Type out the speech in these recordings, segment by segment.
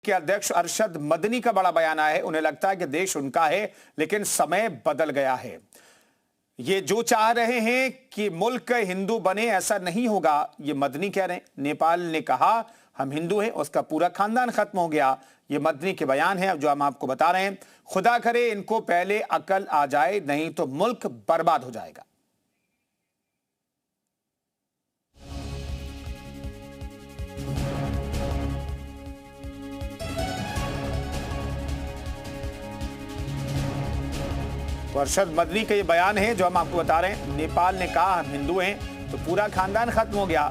के अध्यक्ष अरशद मदनी का बड़ा बयान आया है। उन्हें लगता है कि देश उनका है लेकिन समय बदल गया है। ये जो चाह रहे हैं कि मुल्क हिंदू बने, ऐसा नहीं होगा, ये मदनी कह रहे हैं। नेपाल ने कहा हम हिंदू हैं, उसका पूरा खानदान खत्म हो गया। ये मदनी के बयान है जो हम आपको बता रहे हैं। खुदा करे इनको पहले अकल आ जाए, नहीं तो मुल्क बर्बाद हो जाएगा। तो अरशद मदनी का ये बयान है जो हम आपको बता रहे हैं। नेपाल ने कहा हम हिंदू हैं तो पूरा खानदान खत्म हो गया।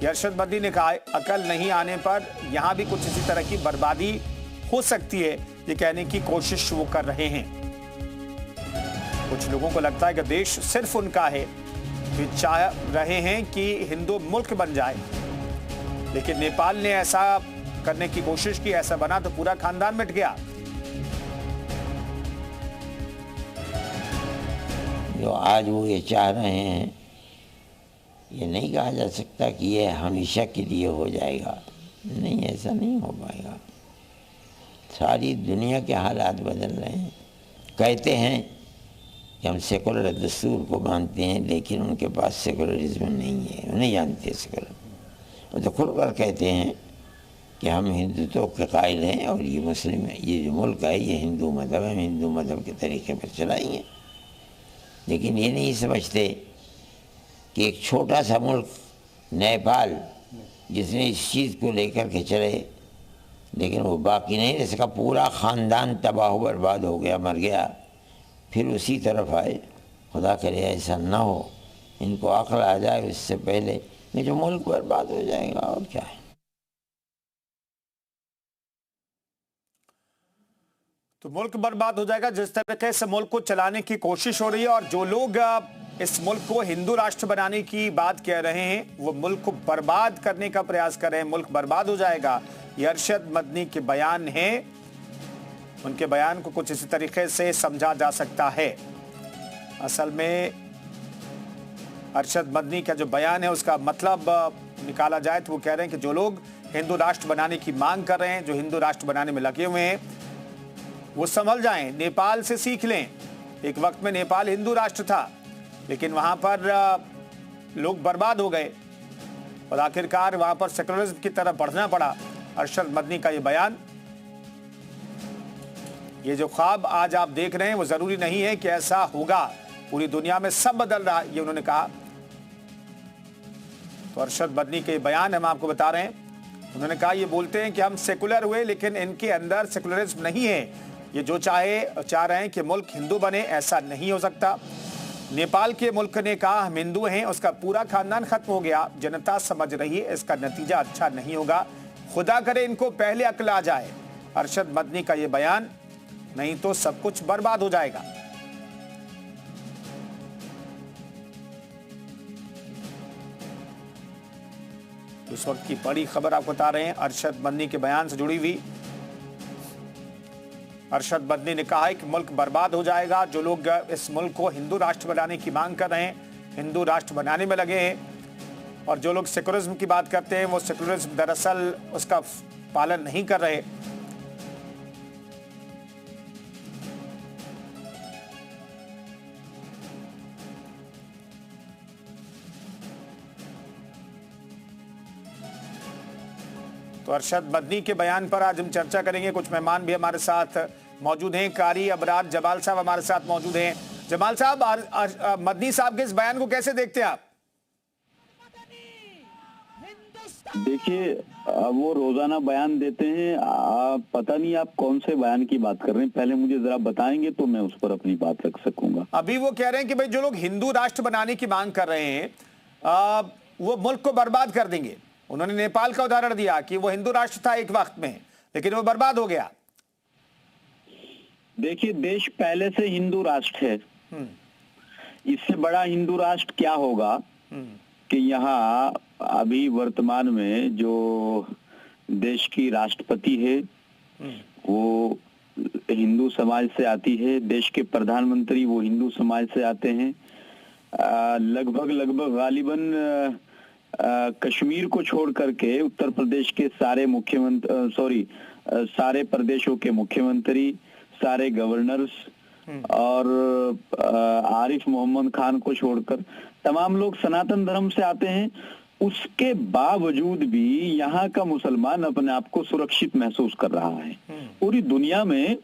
ये अरशद मदनी ने कहा अकल नहीं आने पर यहां भी कुछ इसी तरह की बर्बादी हो सकती है, ये कहने की कोशिश वो कर रहे हैं। कुछ लोगों को लगता है कि देश सिर्फ उनका है, वे चाह रहे हैं कि हिंदू मुल्क बन जाए, लेकिन नेपाल ने ऐसा करने की कोशिश की, ऐसा बना तो पूरा खानदान मिट गया। जो आज वो ये चाह रहे हैं, ये नहीं कहा जा सकता कि ये हमेशा के लिए हो जाएगा। नहीं, ऐसा नहीं हो पाएगा। सारी दुनिया के हालात बदल रहे हैं। कहते हैं कि हम सेकुलर दस्तूर को मानते हैं, लेकिन उनके पास सेकुलरिज्म नहीं है, वो नहीं जानते सेकुलर। वो तो खुलकर कहते हैं कि हम हिंदुत्व के कायल हैं और ये मुस्लिम है, ये जो मुल्क है ये हिंदू मज़हब है, हिंदू मज़हब के तरीके पर चलाएंगे। लेकिन ये नहीं समझते कि एक छोटा सा मुल्क नेपाल, जिसने इस चीज़ को लेकर के चले, लेकिन वो बाकी नहीं रह सका। पूरा ख़ानदान तबाह बर्बाद हो गया, मर गया। फिर उसी तरफ आए। खुदा करे ऐसा ना हो, इनको अक्ल आ जाए उससे पहले, नहीं जो मुल्क बर्बाद हो जाएगा। और क्या है। तो मुल्क बर्बाद हो जाएगा। जिस तरीके से मुल्क को चलाने की कोशिश हो रही है और जो लोग इस मुल्क को हिंदू राष्ट्र बनाने की बात कह रहे हैं, वो मुल्क को बर्बाद करने का प्रयास कर रहे हैं। मुल्क बर्बाद हो जाएगा, ये अरशद मदनी के बयान है। उनके बयान को कुछ इसी तरीके से समझा जा सकता है। असल में अरशद मदनी का जो बयान है उसका मतलब निकाला जाए तो वो कह रहे हैं कि जो लोग हिंदू राष्ट्र बनाने की मांग कर रहे हैं, जो हिंदू राष्ट्र बनाने में लगे हुए हैं, वो संभल जाएं, नेपाल से सीख लें। एक वक्त में नेपाल हिंदू राष्ट्र था, लेकिन वहां पर लोग बर्बाद हो गए और आखिरकार वहां पर सेकुलरिज्म की तरफ बढ़ना पड़ा। अरशद मदनी का ये बयान, ये जो ख्वाब आज आप देख रहे हैं वो जरूरी नहीं है कि ऐसा होगा। पूरी दुनिया में सब बदल रहा है, ये उन्होंने कहा। तो अरशद मदनी के बयान हम आपको बता रहे हैं। उन्होंने कहा ये बोलते हैं कि हम सेकुलर हुए, लेकिन इनके अंदर सेकुलरिज्म नहीं है। ये जो चाह रहे हैं कि मुल्क हिंदू बने, ऐसा नहीं हो सकता। नेपाल के मुल्क ने कहा हम हिंदू हैं, उसका पूरा खानदान खत्म हो गया। जनता समझ रही है इसका नतीजा अच्छा नहीं होगा। खुदा करे इनको पहले अक्ल आ जाए। अरशद मदनी का ये बयान, नहीं तो सब कुछ बर्बाद हो जाएगा। इस वक्त की बड़ी खबर आपको बता रहे हैं, अरशद मदनी के बयान से जुड़ी हुई। अरशद मदनी ने कहा है कि मुल्क बर्बाद हो जाएगा। जो लोग इस मुल्क को हिंदू राष्ट्र बनाने की मांग कर रहे हैं, हिंदू राष्ट्र बनाने में लगे हैं, और जो लोग सेकुलरिज्म की बात करते हैं, वो सेकुलरिज्म दरअसल उसका पालन नहीं कर रहे। तो अरशद मदनी के बयान पर आज हम चर्चा करेंगे। कुछ मेहमान भी हमारे साथ मौजूद हैं। कारी अबरार जमाल साहब हमारे साथ मौजूद हैं। जमाल साहब, मदनी साहब के इस बयान को कैसे देखते हैं आप? देखिए, वो रोजाना बयान देते हैं। पता नहीं आप कौन से बयान की बात कर रहे हैं, पहले मुझे जरा बताएंगे तो मैं उस पर अपनी बात रख सकूंगा। अभी वो कह रहे हैं कि भाई जो लोग हिंदू राष्ट्र बनाने की मांग कर रहे हैं, वो मुल्क को बर्बाद कर देंगे। उन्होंने नेपाल का उदाहरण दिया कि वो हिंदू राष्ट्र था एक वक्त में, लेकिन वो बर्बाद हो गया। देखिए, देश पहले से हिंदू राष्ट्र है। इससे बड़ा हिंदू राष्ट्र क्या होगा कि यहाँ अभी वर्तमान में जो देश की राष्ट्रपति है वो हिंदू समाज से आती है, देश के प्रधानमंत्री वो हिंदू समाज से आते हैं। लगभग कश्मीर को छोड़ करके उत्तर प्रदेश के सारे सारे प्रदेशों के मुख्यमंत्री, सारे गवर्नर्स और आरिफ मोहम्मद खान को छोड़कर तमाम लोग सनातन धर्म से आते हैं। उसके बावजूद भी यहाँ का मुसलमान अपने आप को सुरक्षित महसूस कर रहा है। पूरी दुनिया में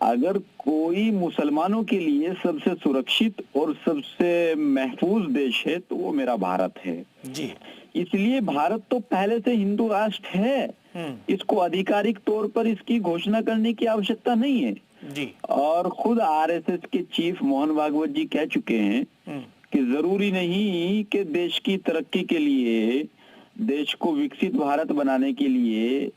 अगर कोई मुसलमानों के लिए सबसे सुरक्षित और सबसे महफूज देश है तो वो मेरा भारत है जी। इसलिए भारत तो पहले से हिंदू राष्ट्र है, इसको आधिकारिक तौर पर इसकी घोषणा करने की आवश्यकता नहीं है जी। और खुद आरएसएस के चीफ मोहन भागवत जी कह चुके हैं कि जरूरी नहीं कि देश की तरक्की के लिए, देश को विकसित भारत बनाने के लिए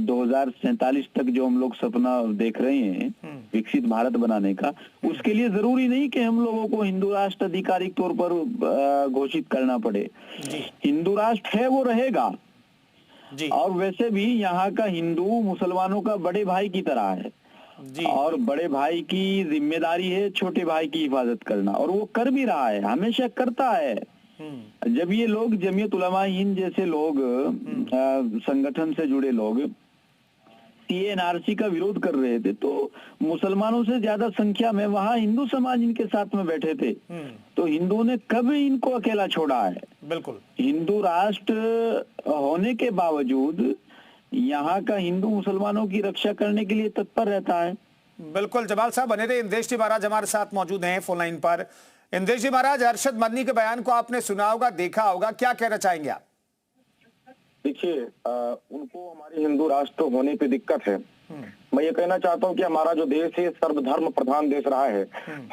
2047 तक जो हम लोग सपना देख रहे हैं विकसित भारत बनाने का, उसके लिए जरूरी नहीं कि हम लोगों को हिंदू राष्ट्र आधिकारिक तौर पर घोषित करना पड़े। हिंदू राष्ट्र है वो रहेगा जी। और वैसे भी यहाँ का हिंदू मुसलमानों का बड़े भाई की तरह है जी। और बड़े भाई की जिम्मेदारी है छोटे भाई की हिफाजत करना, और वो कर भी रहा है, हमेशा करता है। जब ये लोग जमीयत उलमा हिंद जैसे लोग संगठन से जुड़े लोग सीएनआरसी का विरोध कर रहे थे तो मुसलमानों से ज्यादा संख्या में वहाँ हिंदू समाज इनके साथ में बैठे थे, तो हिंदुओं ने कभी इनको अकेला छोड़ा है। बिल्कुल। हिंदू राष्ट्र होने के बावजूद यहाँ का हिंदू मुसलमानों की रक्षा करने के लिए तत्पर रहता है। बिल्कुल। जमाल साहब बने रहे। इंदेश जी महाराज हमारे साथ मौजूद हैं फोन लाइन पर। इंदेश जी महाराज, अरशद मदनी के बयान को आपने सुना होगा, देखा होगा, क्या कहना चाहेंगे आप? देखिए, उनको हमारे हिंदू राष्ट्र होने पे दिक्कत है। मैं ये कहना चाहता हूँ कि हमारा जो देश है सर्वधर्म प्रधान देश रहा है।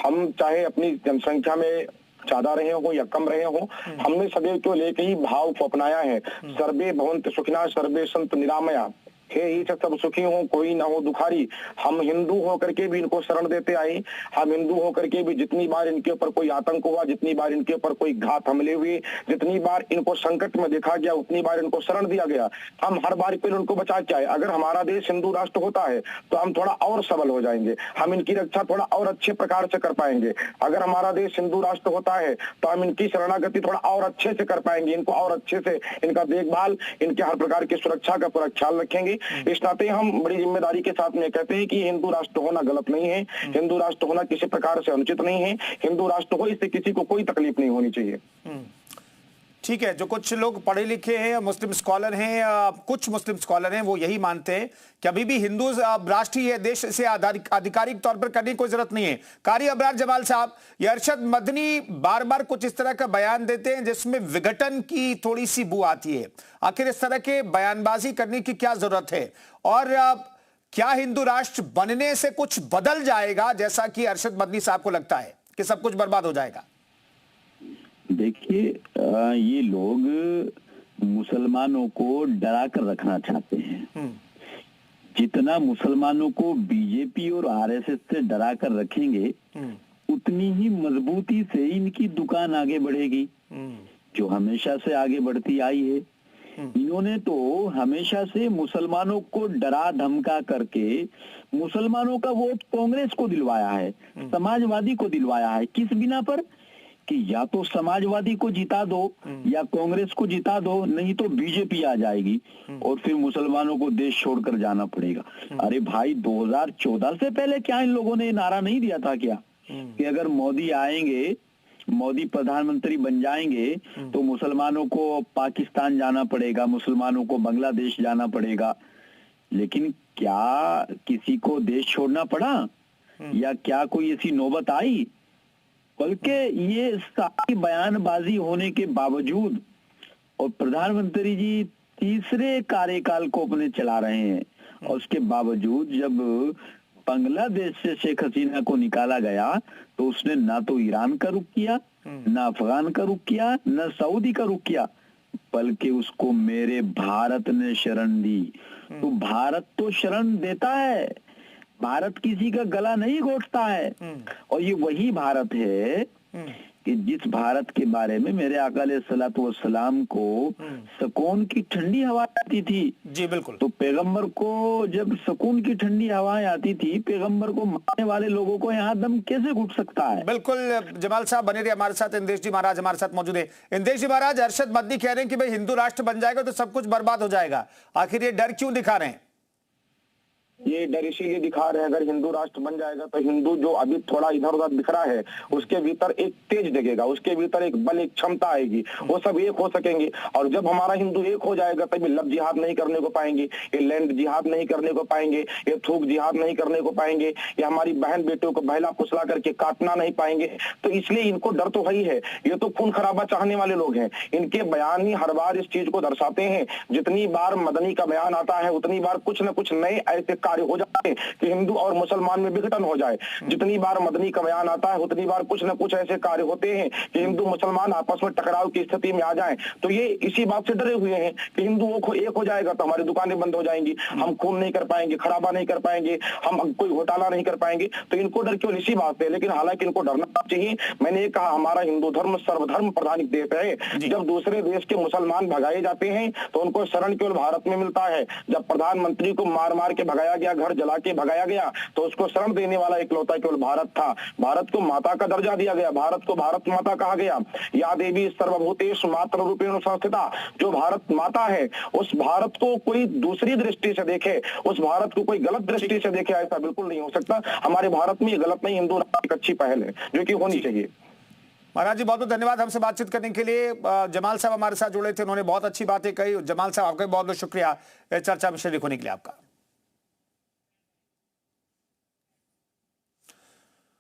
हम चाहे अपनी जनसंख्या में ज्यादा रहे हो या कम रहे हो, हमने सदैव को लेके ही भाव को अपनाया है। सर्वे भवन्तु सुखिनः सर्वे सन्तु निरामया, हे ईश सब सुखी हो कोई ना हो दुखारी। हम हिंदू होकर के भी इनको शरण देते आए, हम हिंदू होकर के भी जितनी बार इनके ऊपर कोई आतंक हुआ, जितनी बार इनके ऊपर कोई घात हमले हुए, जितनी बार इनको संकट में देखा गया, उतनी बार इनको शरण दिया गया, हम हर बार पहले उनको बचा के आए। अगर हमारा देश हिंदू राष्ट्र होता है तो हम थोड़ा और सबल हो जाएंगे, हम इनकी रक्षा थोड़ा और अच्छे प्रकार से कर पाएंगे। अगर हमारा देश हिंदू राष्ट्र होता है तो हम इनकी शरणागति थोड़ा और अच्छे से कर पाएंगे, इनको और अच्छे से इनका देखभाल, इनके हर प्रकार की सुरक्षा का पूरा ख्याल रखेंगे। इस नाते हम बड़ी जिम्मेदारी के साथ में कहते हैं कि हिंदू राष्ट्र होना गलत नहीं है, हिंदू राष्ट्र होना किसी प्रकार से अनुचित नहीं है। हिंदू राष्ट्र हो, इससे किसी को कोई तकलीफ नहीं होनी चाहिए। ठीक है। जो कुछ लोग पढ़े लिखे हैं, मुस्लिम स्कॉलर हैं, कुछ मुस्लिम स्कॉलर हैं, वो यही मानते हैं कि अभी भी हिंदू राष्ट्रीय देश से आधिकारिक तौर पर करने की कोई जरूरत नहीं है। कारी अबरार जमाल साहब, ये अरशद मदनी बार बार कुछ इस तरह का बयान देते हैं जिसमें विघटन की थोड़ी सी बू आती है। आखिर इस तरह के बयानबाजी करने की क्या जरूरत है, और क्या हिंदू राष्ट्र बनने से कुछ बदल जाएगा, जैसा कि अरशद मदनी साहब को लगता है कि सब कुछ बर्बाद हो जाएगा? देखिए, ये लोग मुसलमानों को डरा कर रखना चाहते हैं। जितना मुसलमानों को बीजेपी और आरएसएस से डरा कर रखेंगे उतनी ही मजबूती से इनकी दुकान आगे बढ़ेगी, जो हमेशा से आगे बढ़ती आई है। इन्होंने तो हमेशा से मुसलमानों को डरा धमका करके मुसलमानों का वोट कांग्रेस को दिलवाया है, समाजवादी को दिलवाया है। किस बिना पर? कि या तो समाजवादी को जिता दो या कांग्रेस को जिता दो, नहीं तो बीजेपी आ जाएगी और फिर मुसलमानों को देश छोड़कर जाना पड़ेगा। अरे भाई, 2014 से पहले क्या इन लोगों ने नारा नहीं दिया था क्या कि अगर मोदी आएंगे, मोदी प्रधानमंत्री बन जाएंगे तो मुसलमानों को पाकिस्तान जाना पड़ेगा, मुसलमानों को बांग्लादेश जाना पड़ेगा। लेकिन क्या किसी को देश छोड़ना पड़ा या क्या कोई ऐसी नौबत आई? बल्कि ये सारी बयानबाजी होने के बावजूद और प्रधानमंत्री जी तीसरे कार्यकाल को अपने चला रहे हैं, और उसके बावजूद जब बांग्लादेश से शेख हसीना को निकाला गया तो उसने ना तो ईरान का रुख किया, ना अफगान का रुख किया, ना सऊदी का रुख किया, बल्कि उसको मेरे भारत ने शरण दी। तो भारत तो शरण देता है, भारत किसी का गला नहीं घोटता है। और ये वही भारत है कि जिस भारत के बारे में मेरे आका अलैहिस्सलातु वस्सलाम को सुकून की ठंडी हवा आती थी। जी बिल्कुल। तो पैगंबर को जब सुकून की ठंडी हवाएं आती थी, पैगंबर को मारने वाले लोगों को यहाँ दम कैसे घुट सकता है? बिल्कुल। जमाल साहब बने रहे हमारे साथ। इंदेश जी महाराज हमारे साथ मौजूद है। इंदेश जी महाराज, अरशद मदनी कह रहे हैं कि भाई हिंदू राष्ट्र बन जाएगा तो सब कुछ बर्बाद हो जाएगा, आखिर ये डर क्यों दिखा रहे हैं? ये डर इसीलिए दिखा रहे हैं, अगर हिंदू राष्ट्र बन जाएगा तो हिंदू जो अभी थोड़ा इधर उधर बिखरा है उसके भीतर एक तेज जगेगा, उसके भीतर एक बल, एक क्षमता आएगी, वो सब एक हो सकेंगे। और जब हमारा हिंदू एक हो जाएगा तभी लब जिहाद नहीं करने को पाएंगे, ये लैंड जिहाद नहीं करने को पाएंगे, ये थूक जिहाद नहीं करने को पाएंगे, ये हमारी बहन बेटियों को बहला फुसला करके काटना नहीं पाएंगे। तो इसलिए इनको डर तो वही है, ये तो खून खराबा चाहने वाले लोग हैं। इनके बयान ही हर बार इस चीज को दर्शाते हैं। जितनी बार मदनी का बयान आता है उतनी बार कुछ न कुछ नए ऐसे कार्य हो जाते हैं कि हिंदू और मुसलमान में विघटन हो जाए। जितनी बार मदनी का बयान आता है उतनी बार कुछ न कुछ ऐसे कार्य होते हैं कि हिंदू मुसलमान आपस में टकराव की स्थिति में आ जाएं। तो ये इसी बात से डरे हुए हैं कि हिंदुओं को एक हो जाएगा तो हमारी दुकानें बंद हो जाएंगी, हम खून नहीं कर पाएंगे, खराबा नहीं कर पाएंगे, हम कोई घोटाला नहीं कर पाएंगे। तो इनको डर केवल इसी बात है, लेकिन हालांकि इनको डरना चाहिए। मैंने ये कहा, हमारा हिंदू धर्म सर्वधर्म प्रधानिक देश है। जब दूसरे देश के मुसलमान भगाए जाते हैं तो उनको शरण केवल भारत में मिलता है। जब प्रधानमंत्री को मार मार के भगाया गया, घर जला के भगाया गया, तो उसको शरण देने वाला इकलौता केवल भारत था। भारत को माता का दर्जा दिया गया, भारत को भारत माता कहा गया। या देवी सर्वभूतेषु मातृ रूपेण संस्थिता, जो भारत माता है उस भारत को कोई दूसरी दृष्टि से देखे, उस भारत को कोई गलत दृष्टि से देखे, ऐसा बिल्कुल नहीं हो सकता। हमारे भारत में ये गलत नहीं, हिंदू राष्ट्र एक अच्छी पहल है जो कि होनी चाहिए। महाराज जी बहुत बहुत धन्यवाद हमसे बातचीत करने के लिए। जमाल साहब हमारे साथ जुड़े थे, उन्होंने बहुत अच्छी बातें कही। जमाल साहब आपका बहुत बहुत शुक्रिया चर्चा में शरीक होने के लिए आपका।